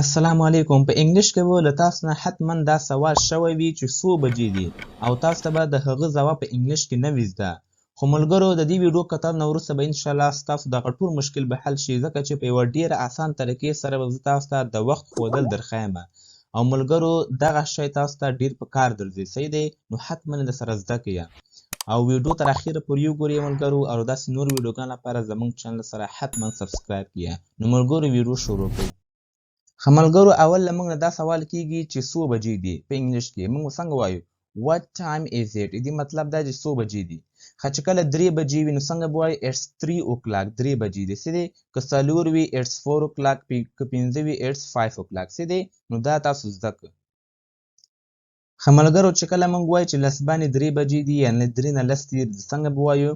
السلام علیکم. په انګلیش کې به له تاسو نه حتما دا سوال شوی وي چې څو بجې دي او تاسو ته به د هغه ځواب په انګلیش کې نه وي زده. خو ملګرو د دې ویډیو کتل نه وروسته به انشاءالله ستاسو دغه ټول مشکل به حل شي، ځکه چې په یوه ډېره اسان طریقې سره به زه تاسو ته د وخت ښودل درښیم. او ملګرو دغه شی تاسو ته ډېر په کار درځي، صحیح دی؟ نو حتما یې درسره زده کړئ او ویډیو تر اخره پورې وګورئ ملګرو، او داسې نور ویډیوګانو لپاره زموږ چینل سره حتما سبسکرایب کړئ. نو ملګرو ویډیو شروع کړئ. ښه ملګرو، اول له موږ نه دا سوال کیږي چې څو بجې دي. په انګلیش کې موږ څنګه وایو what time is it؟ دې مطلب دا چې څو بجې دي. ښه چې کله 3 بجې وي نو څنګه به وایو it's 3 o'clock. 3 بجې دي، څه دی؟ که 4 وي it's 4 o'clock، که 5 وي it's 5 o'clock، څه دی؟ نو دا تاسو زده کړه. ښه ملګرو، چې کله موږ وایو چې لس باندې 3 بجې دي یعنې 3 نه لس تېر دي، څنګه به وایو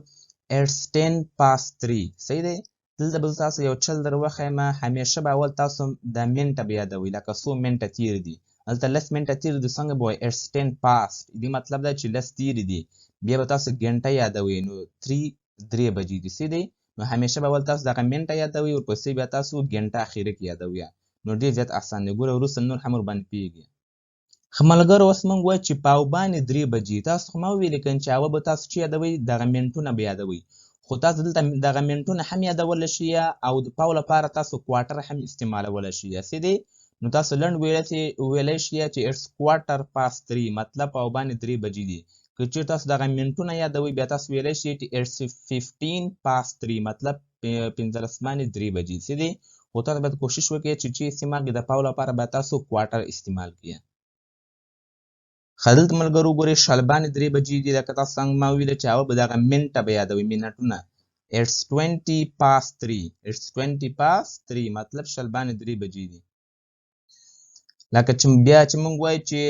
it's 10 past 3، صحیح دی؟ دلته به تاسو یو چل در وښیم. همیشه به اول تاسو د منټه به یادوئ، لکه څو منټه تېر دي. هلته لس منټه تېر دي، څنګه به وایي it's 10 past. دې مطلب دا چې لس تېرې دي. بیا به تاسو ګنټه یادوئ، نو 3 بجې دي، څه دی؟ نو همیشه به اول تاسو دغه منټه یادوئ، ورپسې بیا تاسو ګنټه اخره کې یادوئ. نو ډېر زیات اسان دی. ګوره وروسته نور هم ورباندې پوهېږي. ښه ملګرو، اوس موږ وایو چې پاو باندې 3 بجې. تاسو خو ما وویلې که چې اول به تاسو چې یادوئ دغه منټونه به یادوئ، خو تاسو دلته دغه منټونه هم یادولی شئ او د پاو لپاره تاسو کوارټر هم استعمالولی شئ، څه دی؟ نو تاسو لنډ ویلی شئ چې it's quarter past 3، مطلب پاو باندې 3 بجې دي. که چېرې تاسو دغه منټونه یادوئ بیا تاسو ویلی شئ چې it's 15 past 3، مطلب 15 باندې 3 بجې، څه دی؟ خو تاسو باید کوشش وکړئ چې استعمال کړئ د پاو لپاره باید تاسو کوارټر استعمال کړئ. ښه دلته ملګرو ګورئ شل باندې 3 بجې دي، لکه تاسو څنګه ما وویله چې اول به دغه منټه به یادوئ، منټونه. it's 20 past 3، it's 20 past 3 مطلب شل باندې 3 بجې دي. لکه چې بیا چې موږ وایو چې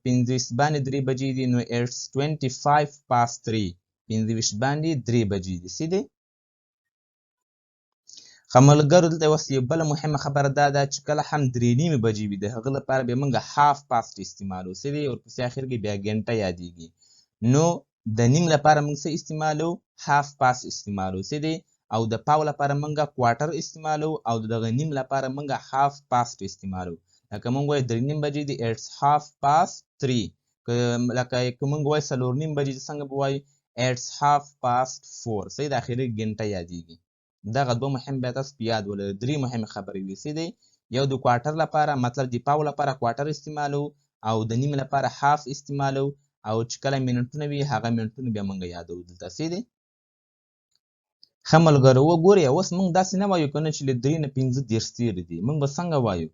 15 باندې 3 بجې دي نو it's 25 past 3، 15 باندې 3 بجې دي، څه دی؟ ښه ملګرو، دلته اوس یو بله مهمه خبره دا ده چې کله هم 3 بجې وي د هغه لپاره بیا موږ هاف پاست استعمالو، څه دی؟ ورپسې اخر کې بیا ګنټه یادېږي. نو د نیم لپاره موږ څه استعمالو؟ هاف پاست استعمالو، څه دی؟ او د پاو لپاره موږ کوارټر استعمالو او د دغه نیم لپاره موږ هاف پاست استعمالو. لکه موږ وایو 3 بجې دي it's half past 3، لکه که موږ وایو 4 بجې دي څنګه به وایو it's half past 4، صحیح د اخري ګنټه یادېږي. دغه دوه مهم بیا تاسو په یاد ولرئ. 3 مهمې خبرې وي، څه دی؟ یو د کوارټر لپاره مطلب د پاو لپاره کوارټر استعمالو او د نیم لپاره هاف استعمالو، او چې کله منټونه وي هغه منټونه بیا موږ یادو دلته، څه دی؟ ښه ملګرو وګورئ، اوس موږ داسې نه وایو که نه چې له 3 نه 15 تېرې دي. موږ به څنګه وایو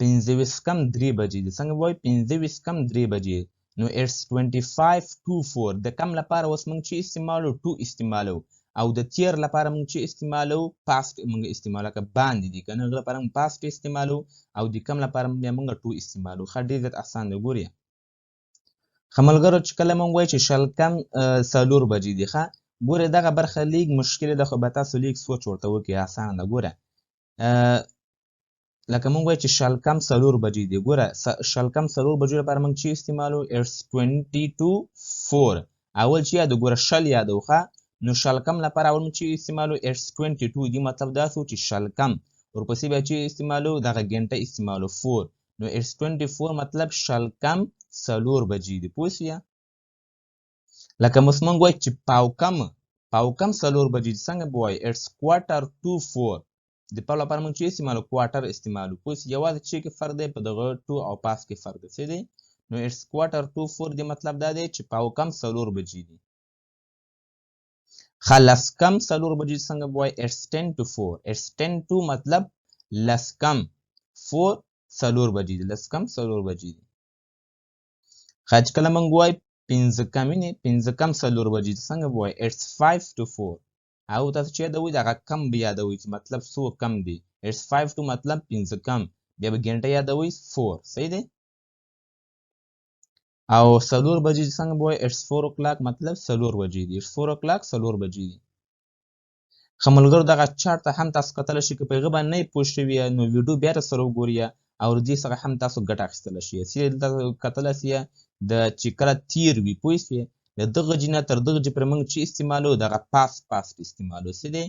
25 3 بجې دي. څنګه به وایو 25 3 بجې؟ نو it's 25 to 4. د کم لپاره اوس موږ چې استعمالو to استعمالو، او د تیر لپاره موږ چې استعمالو پاست موږ استعمالو، لکه باندې دي که نه هغه لپاره موږ پاست استعمالو او د کم لپاره بیا موږ to استعمالو. ښه ډېر زیات اسان دی. ګورئ ښه ملګرو، چې کله موږ وایو چې شل کم 4 بجې دي، ښه ګورئ دغه برخه لیږ مشکله ده، خو به تاسو لیږ سوچ ورته وکړئ، اسانه ده. ګوره لکه موږ وایو چې شل کم 4 بجې دي. ګوره شل کم 4 بجو لپاره موږ چې استعمالو it's 20 to 4. اول چې یادو ګوره شل یادو، ښه نو شل کم لپاره اول موږ چې استعمالو it's 22. دې مطلب دا شو چې شل کم ورپسې بیا چې استعمالو دغه ګنټه استعمالو 4، نو it's 24 مطلب شل کم 4 بجې دي. پوه شوې؟ لکه موږ وایو چې پاو کم 4 بجې دي، څنګه به وایو it's quarter to 4. د پاو لپاره موږ چې استعمالو کوارټر استعمالو. پوه شوې؟ یوازې چې کې فرق دی په دغه to او پاس کې فرق دی، څه دی؟ نو it's quarter to 4 دې مطلب دا دی چې پاو کم 4 بجې دي. ښه لس کم 4 بجې څنګه به وایو it's 10 to 4. it's 10 to مطلب لس کم 4 4 بجې دي، لس کم 4 بجې دي. ښه چې کله موږ وایو 15 کم 4 بجې دي څنګه به وایو it's 5 to 4. او تاسو چې یادوئ دغه کم به یادوئ چې مطلب څو کم دي. it's 5 to مطلب 15 کم، بیا به ګنټه یادوئ 4، صحیح دی؟ او 4 بجې څنګه به وایو it's 4 o'clock مطلب 4 بجې دي. it's 4 o'clock 4 بجې دي. ښه ملګرو دغه چارت ته هم تاسو کتلی شئ، که په هغه باندې نه یې پوه شوي نو ویډیو بیا راسره وګورئ او دې څخه هم تاسو ګټه اخیستلی شئ. چې دلته کتلی شئ د چې کله تیر وي، پوه شوې؟ له دغه جې نه تر دغه جې پورې موږ چې استعمالو دغه پاست استعمالو، څه دی؟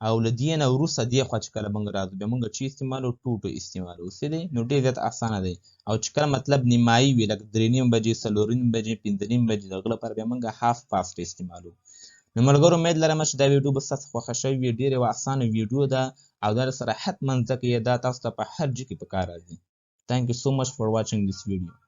او له دې نه وروسته دې خوا چې کله موږ راځو بیا موږ چې استعمالو ټو استعمالو څه دی نو ډېر زیات اسانه دی او چې کله مطلب نیمایي وي لکه 3:30 بجې 4:30 بجې 5:30 بجې د هغه لپاره بیا موږ هاف پاسټ استعمالو نو ملګرو امید لرم چې دا ویډیو به ستاسو خوښه شوې وي ډېره یوه اسانه ویډیو ده او دا سره حتما زده کړئ دا تاسو ته په هر جي کې په کار راځي Thank you so much for watching this video.